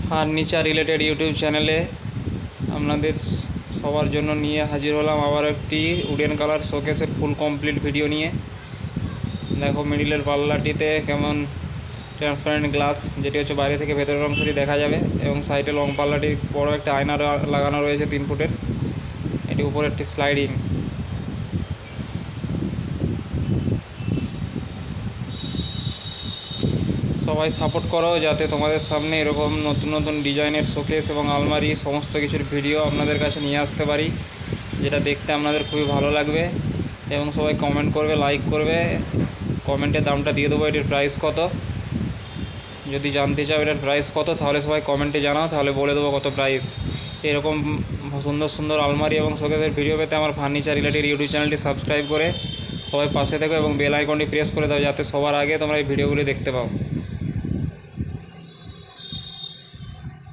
Furniture related YouTube চ্যানেলে আপনাদের সবার জন্য নিয়ে হাজির হলাম আবার একটি উডেন কালার শোকেসের ফুল কমপ্লিট ভিডিও নিয়ে। দেখো মিডিলের পাল্লাটিতে কেমন ট্রান্সপারেন্ট গ্লাস, যেটি হচ্ছে বাইরে থেকে ভেতরের অংশটি দেখা যাবে, এবং সাইডে লং পাল্লাটি বড় একটা আয়না লাগানো রয়েছে 3 ফুটের। এটি উপরে একটি স্লাইডিং। সবাই সাপোর্ট করো যাতে তোমাদের সামনে এরকম নতুন নতুন ডিজাইনের শোকেস এবং আলমারি সমস্ত কিছুর ভিডিও আপনাদের কাছে নিয়ে আসতে পারি, যেটা দেখতে আপনাদের খুবই ভালো লাগবে। এবং সবাই কমেন্ট করবে, লাইক করবে, কমেন্টে দামটা দিয়ে দেবো এটির প্রাইস কত। যদি জানতে চাও এটার প্রাইস কত তাহলে সবাই কমেন্টে জানাও, তাহলে বলে দেবো কত প্রাইস। এরকম সুন্দর সুন্দর আলমারি এবং শোকেসের ভিডিও পেতে আমার ফার্নিচার রিলেটেড ইউটিউব চ্যানেলটি সাবস্ক্রাইব করে সবাই পাশে থেকো এবং বেল আইকনটি প্রেস করে দাও, যাতে সবার আগে তোমরা এই ভিডিওগুলি দেখতে পাও।